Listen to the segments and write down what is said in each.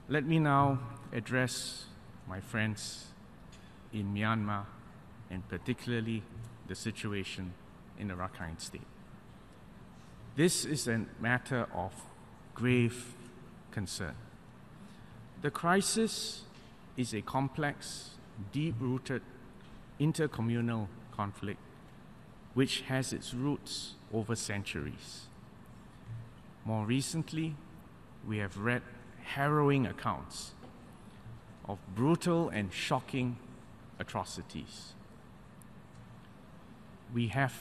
Let me now address my friends in Myanmar, and particularly the situation in the Rakhine State. This is a matter of grave concern. The crisis is a complex, deep-rooted, intercommunal conflict which has its roots over centuries. More recently, we have read harrowing accounts of brutal and shocking atrocities. We have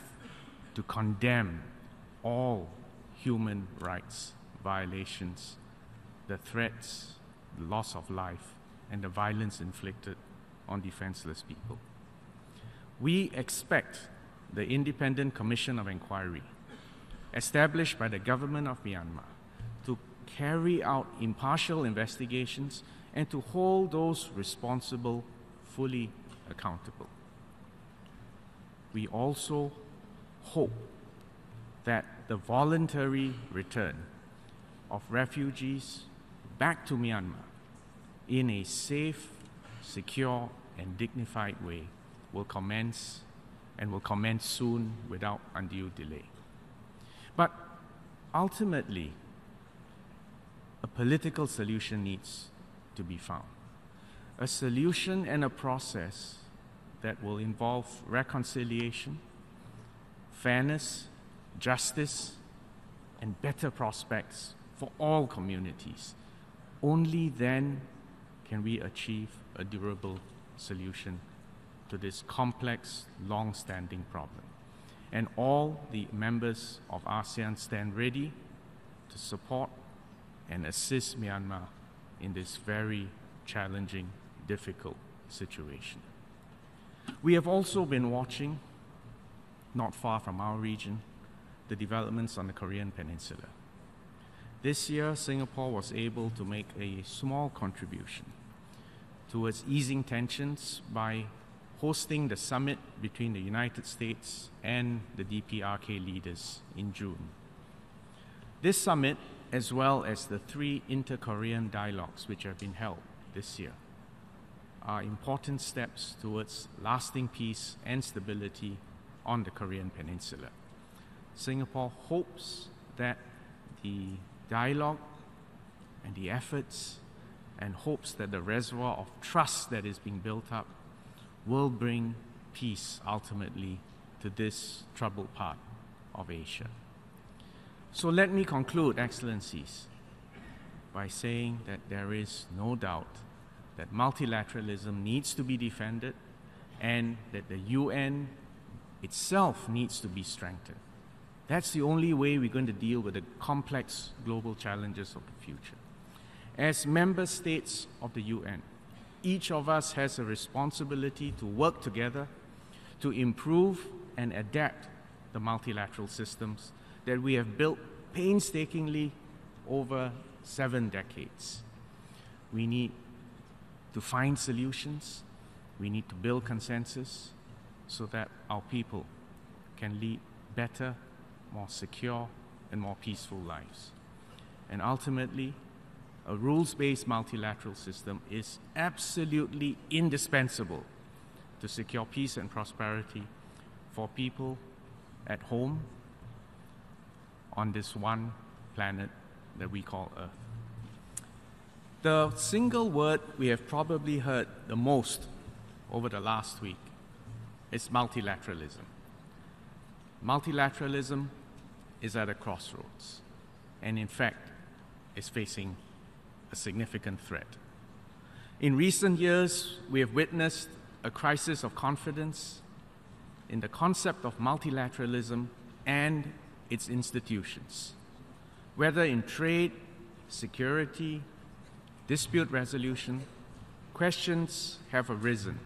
to condemn all human rights violations, the threats, the loss of life, and the violence inflicted on defenseless people. We expect the Independent Commission of Inquiry, established by the government of Myanmar, to carry out impartial investigations and to hold those responsible fully accountable. We also hope that the voluntary return of refugees back to Myanmar in a safe, secure, and dignified way will commence soon without undue delay. But ultimately, a political solution needs to be found. A solution and a process that will involve reconciliation, fairness, justice, and better prospects for all communities. Only then can we achieve a durable solution to this complex, long-standing problem. And all the members of ASEAN stand ready to support and assist Myanmar in this very challenging, difficult situation. We have also been watching, not far from our region, the developments on the Korean Peninsula. This year, Singapore was able to make a small contribution towards easing tensions by hosting the summit between the United States and the DPRK leaders in June. This summit, as well as the 3 inter-Korean dialogues which have been held this year, are important steps towards lasting peace and stability on the Korean Peninsula. Singapore hopes that the dialogue and the efforts, and hopes that the reservoir of trust that is being built up will bring peace ultimately to this troubled part of Asia. So let me conclude, Excellencies, by saying that there is no doubt that multilateralism needs to be defended and that the UN itself needs to be strengthened. That's the only way we're going to deal with the complex global challenges of the future. As member states of the UN, each of us has a responsibility to work together to improve and adapt the multilateral systems that we have built painstakingly over 7 decades. We need to find solutions, we need to build consensus so that our people can lead better, more secure, and more peaceful lives. And ultimately, a rules-based multilateral system is absolutely indispensable to secure peace and prosperity for people at home on this one planet that we call Earth. The single word we have probably heard the most over the last week is multilateralism. Multilateralism is at a crossroads, and in fact, is facing a significant threat. In recent years, we have witnessed a crisis of confidence in the concept of multilateralism and its institutions. Whether in trade, security, dispute resolution, questions have arisen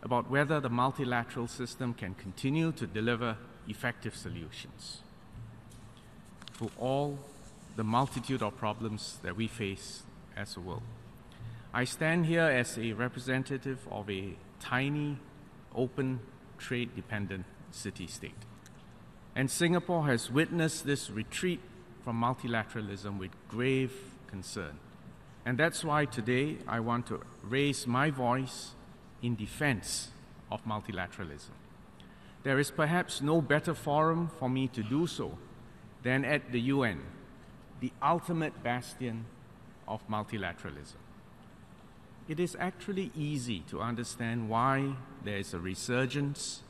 about whether the multilateral system can continue to deliver effective solutions to all the multitude of problems that we face as a world. I stand here as a representative of a tiny, open, trade-dependent city-state. And Singapore has witnessed this retreat from multilateralism with grave concern And that's why today I want to raise my voice in defense of multilateralism. There is perhaps no better forum for me to do so than at the UN, the ultimate bastion of multilateralism. It is actually easy to understand why there is a resurgence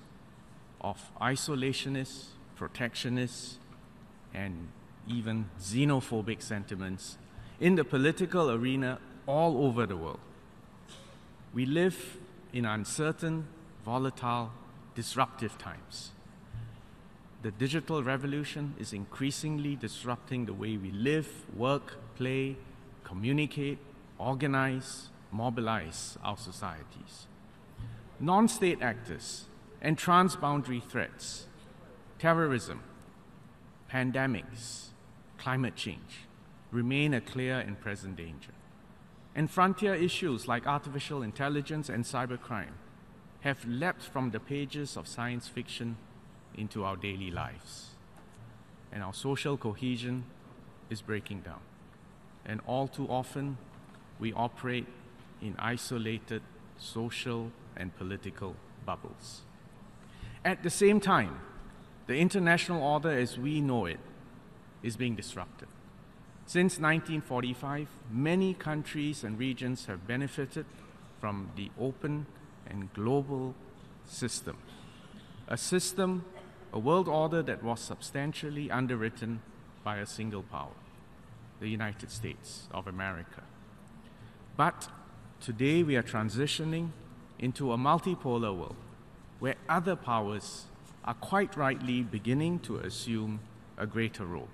of isolationists, protectionists, and even xenophobic sentiments in the political arena all over the world. We live in uncertain, volatile, disruptive times. The digital revolution is increasingly disrupting the way we live, work, play, communicate, organize, mobilize our societies. Non-state actors and transboundary threats, terrorism, pandemics, climate change remain a clear and present danger. And frontier issues like artificial intelligence and cybercrime have leapt from the pages of science fiction into our daily lives. And our social cohesion is breaking down. And all too often, we operate in isolated social and political bubbles. At the same time, the international order as we know it is being disrupted. Since 1945, many countries and regions have benefited from the open and global system. A world order that was substantially underwritten by a single power, the United States of America. But today we are transitioning into a multipolar world where other powers are quite rightly beginning to assume a greater role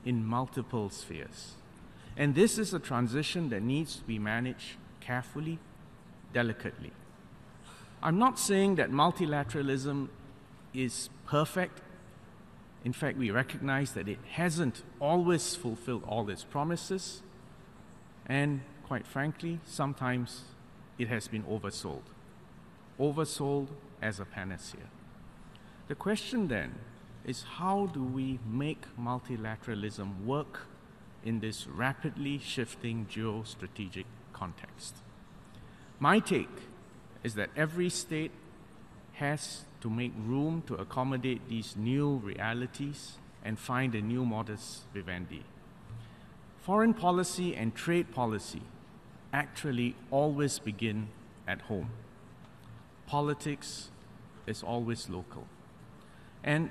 in multiple spheres. And this is a transition that needs to be managed carefully, delicately. I'm not saying that multilateralism is perfect. In fact, we recognize that it hasn't always fulfilled all its promises, and quite frankly, sometimes it has been oversold as a panacea. The question then is, how do we make multilateralism work in this rapidly shifting geostrategic context? My take is that every state has to make room to accommodate these new realities and find a new modus vivendi. Foreign policy and trade policy actually always begin at home. Politics is always local. And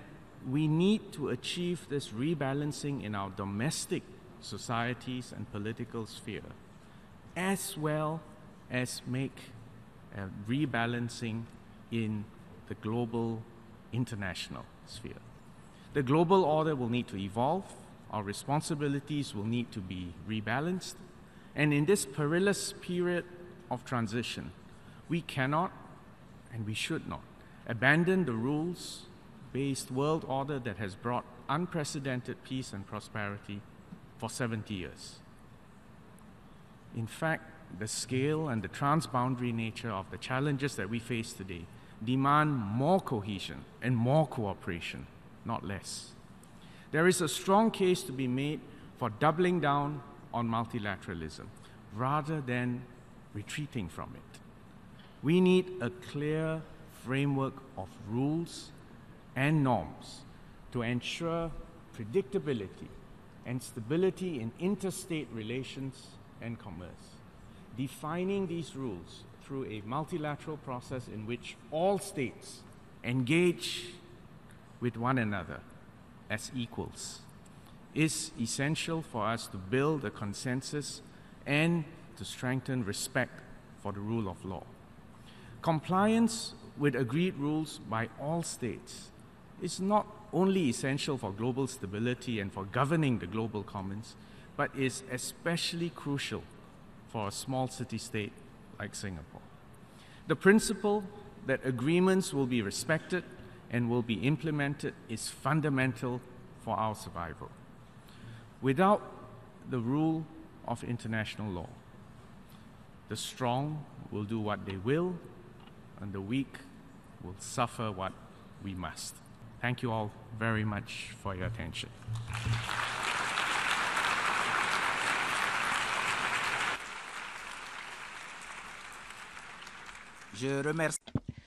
we need to achieve this rebalancing in our domestic societies and political sphere, as well as make a rebalancing in the global international sphere. The global order will need to evolve, our responsibilities will need to be rebalanced, and in this perilous period of transition, we cannot and we should not abandon the rules-based world order that has brought unprecedented peace and prosperity for 70 years. In fact, the scale and the transboundary nature of the challenges that we face today demand more cohesion and more cooperation, not less. There is a strong case to be made for doubling down on multilateralism rather than retreating from it. We need a clear framework of rules and norms to ensure predictability and stability in interstate relations and commerce. Defining these rules through a multilateral process in which all states engage with one another as equals is essential for us to build a consensus and to strengthen respect for the rule of law. Compliance with agreed rules by all states is not only essential for global stability and for governing the global commons, but is especially crucial for a small city-state like Singapore. The principle that agreements will be respected and will be implemented is fundamental for our survival. Without the rule of international law, the strong will do what they will, and the weak will suffer what we must. Thank you all very much for your attention. Je remercie.